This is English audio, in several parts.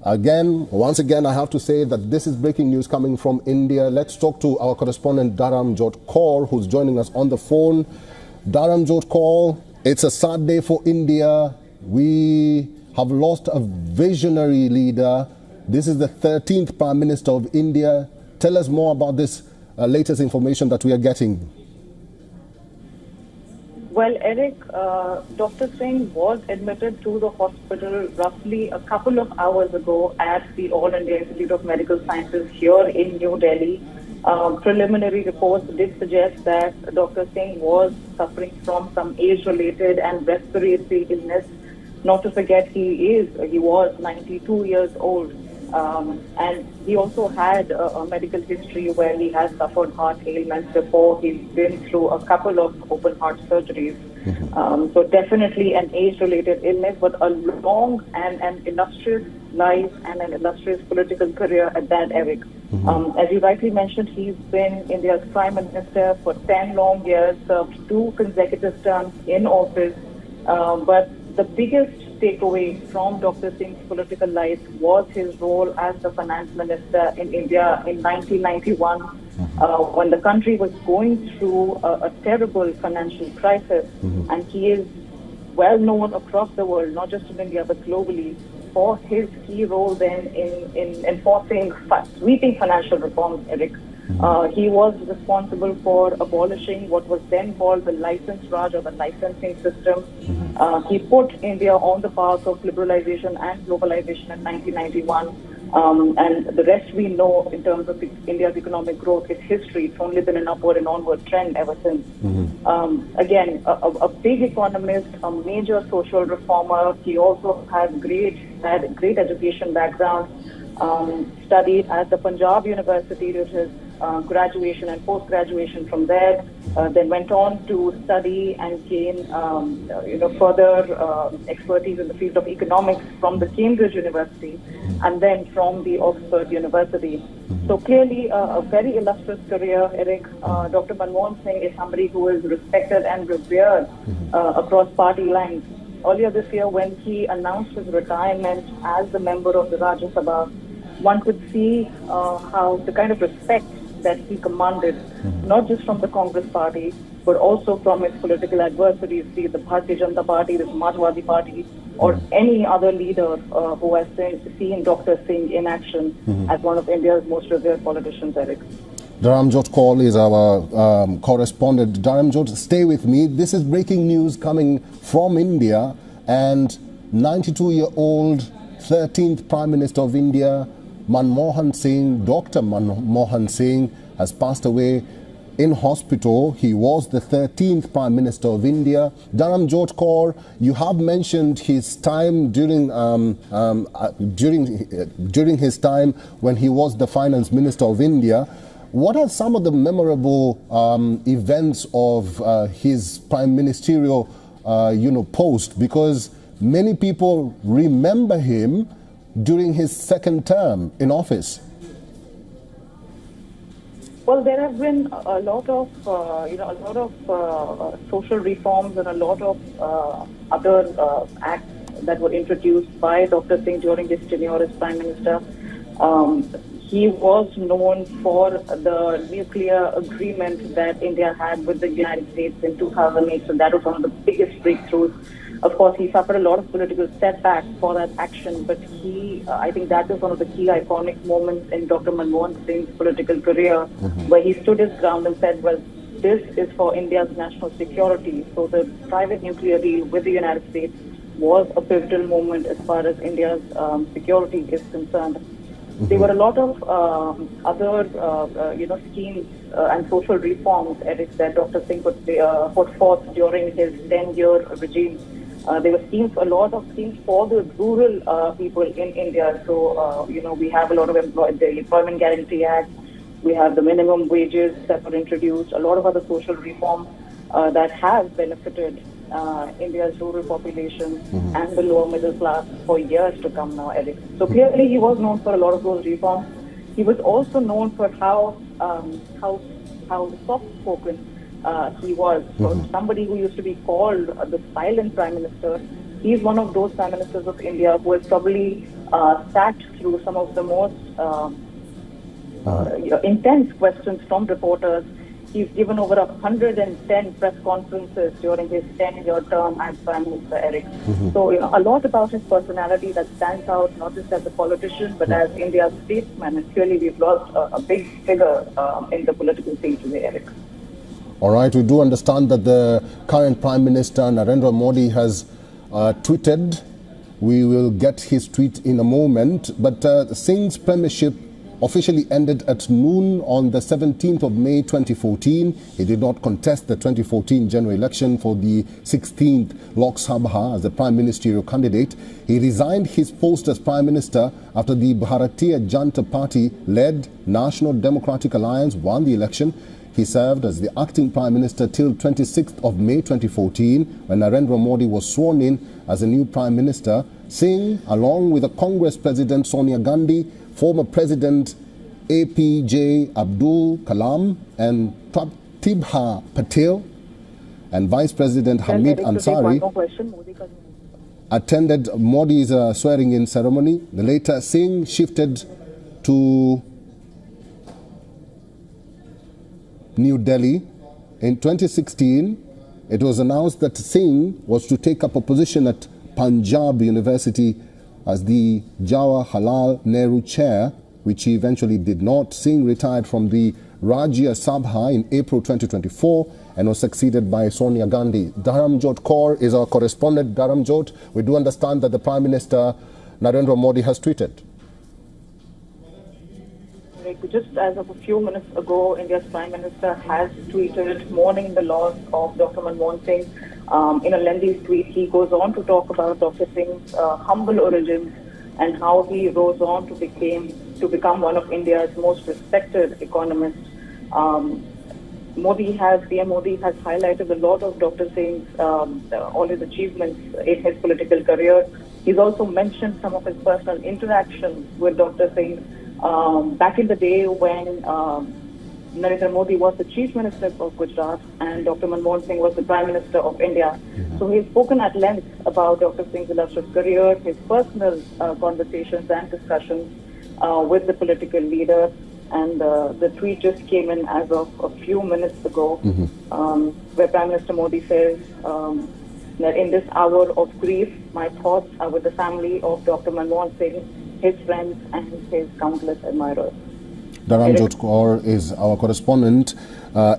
Once again, I have to say that this is breaking news coming from India. Let's talk to our correspondent Dharamjot Kaur, who's joining us on the phone. Dharamjot Kaur, it's a sad day for India. We have lost a visionary leader. This is the 13th Prime Minister of India. Tell us more about this latest information that we are getting. Well, Eric, Dr. Singh was admitted to the hospital roughly a couple of hours ago at the All India Institute of Medical Sciences here in New Delhi. Preliminary reports did suggest that Dr. Singh was suffering from some age-related and respiratory illness. Not to forget, he was 92 years old. And he also had a medical history where he has suffered heart ailments before. He's been through a couple of open heart surgeries. So definitely an age-related illness, but a long and illustrious life and an illustrious political career at that, Eric. As you rightly mentioned, he's been India's Prime Minister for 10 long years, served 2 consecutive terms in office. But the biggest takeaway from Dr. Singh's political life was his role as the finance minister in India in 1991, when the country was going through a terrible financial crisis. And he is well known across the world, not just in India, but globally, for his key role then in enforcing sweeping financial reforms, Eric. He was responsible for abolishing what was then called the license Raj, or the licensing system. He put India on the path of liberalization and globalization in 1991. And the rest we know in terms of India's economic growth is history. It's only been an upward and onward trend ever since. Again, a big economist, a major social reformer. He also had a great education background. Studied at the Punjab University, did his graduation and post-graduation from there, then went on to study and gain further expertise in the field of economics from the Cambridge University and then from the Oxford University. So clearly a very illustrious career, Eric. Dr. Manmohan Singh is somebody who is respected and revered across party lines. Earlier this year, when he announced his retirement as the member of the Rajya Sabha, one could see how the kind of respect that he commanded, not just from the Congress party, but also from its political adversaries, be it the Bharatiya Janata Party, the Samajwadi Party, or any other leader who has seen Dr. Singh in action as one of India's most revered politicians, Eric. Dharamjot Kaur is our correspondent. Dharamjot, stay with me. This is breaking news coming from India, and 92-year-old 13th Prime Minister of India, Manmohan Singh, Dr. Manmohan Singh, has passed away in hospital. He was the 13th Prime Minister of India. Dharamjot Kaur, you have mentioned his time during his time when he was the Finance Minister of India. What are some of the memorable events of his prime ministerial, post? Because many people remember him during his second term in office. Well, there have been a lot of, social reforms and a lot of other acts that were introduced by Dr. Singh during his tenure as Prime Minister. He was known for the nuclear agreement that India had with the United States in 2008, so that was one of the biggest breakthroughs. Of course, he suffered a lot of political setbacks for that action, but I think that is one of the key iconic moments in Dr. Manmohan Singh's political career, where he stood his ground and said, well, this is for India's national security. So the private nuclear deal with the United States was a pivotal moment as far as India's security is concerned. There were a lot of other, schemes and social reforms, Eric, that Dr. Singh put forth during his 10-year regime. There were a lot of schemes for the rural people in India. So, we have a lot of the Employment Guarantee Act. We have the minimum wages that were introduced. A lot of other social reforms that have benefited India's rural population and the lower middle class for years to come now, Eric. So clearly he was known for a lot of those reforms. He was also known for how soft-spoken he was. So somebody who used to be called the silent Prime Minister, he's one of those Prime Ministers of India who has probably sat through some of the most intense questions from reporters. He's given over 110 press conferences during his 10-year term as Prime Minister, Eric. So, a lot about his personality that stands out, not just as a politician, but as India's statesman. And clearly, we've lost a big figure in the political scene today, Eric. All right, we do understand that the current Prime Minister, Narendra Modi, has tweeted. We will get his tweet in a moment. But Singh's premiership officially ended at noon on the 17th of May 2014. He did not contest the 2014 general election for the 16th Lok Sabha as the prime ministerial candidate. He resigned his post as prime minister after the Bharatiya Janata Party-led National Democratic Alliance won the election. He served as the acting prime minister till 26th of May 2014 when Narendra Modi was sworn in as the new prime minister. Singh, along with the Congress president Sonia Gandhi, former President APJ Abdul Kalam and Pratibha Patel and Vice President Hamid Ansari attended Modi's swearing-in ceremony. Later, Singh shifted to New Delhi. In 2016, it was announced that Singh was to take up a position at Punjab University as the Jawaharlal Nehru Chair, which he eventually did not. Singh retired from the Rajya Sabha in April 2024 and was succeeded by Sonia Gandhi. Dharamjot Kaur is our correspondent. Dharamjot, we do understand that the Prime Minister Narendra Modi has tweeted. Just as of a few minutes ago, India's Prime Minister has tweeted mourning the loss of Dr. Manmohan Singh. In a lengthy tweet, he goes on to talk about Dr. Singh's humble origins and how he rose on to become one of India's most respected economists. PM Modi has highlighted a lot of Dr. Singh's all his achievements in his political career. He's also mentioned some of his personal interactions with Dr. Singh back in the day when Narendra Modi was the Chief Minister of Gujarat and Dr. Manmohan Singh was the Prime Minister of India. So he's spoken at length about Dr. Singh's illustrious career, his personal conversations and discussions with the political leaders. And the tweet just came in as of a few minutes ago, where Prime Minister Modi says that in this hour of grief, my thoughts are with the family of Dr. Manmohan Singh, his friends and his countless admirers. Dharamjot Kaur is our correspondent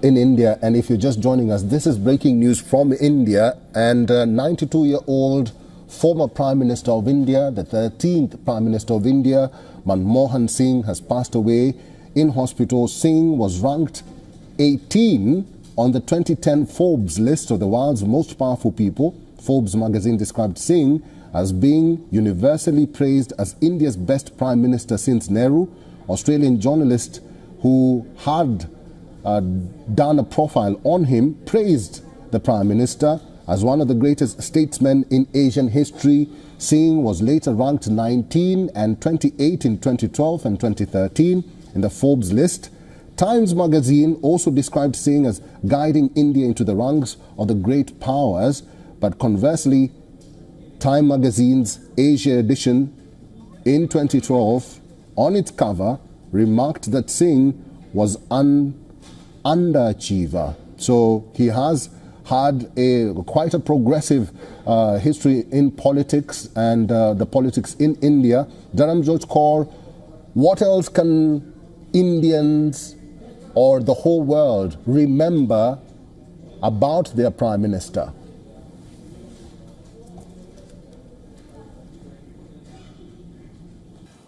in India, and if you're just joining us, this is breaking news from India. And 92-year-old former Prime Minister of India, the 13th Prime Minister of India, Manmohan Singh, has passed away in hospital. Singh was ranked 18 on the 2010 Forbes list of the world's most powerful people. Forbes magazine described Singh as being universally praised as India's best Prime Minister since Nehru. Australian journalist who had done a profile on him praised the Prime Minister as one of the greatest statesmen in Asian history. Singh was later ranked 19 and 28 in 2012 and 2013 in the Forbes list. Times magazine also described Singh as guiding India into the ranks of the great powers, but conversely, Time magazine's Asia edition in 2012 on its cover remarked that Singh was an underachiever. So he has had quite a progressive history in politics and the politics in India. Dharamjot Kaur, what else can Indians or the whole world remember about their Prime Minister?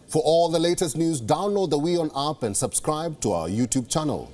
For all the latest news, download the WION app and subscribe to our YouTube channel.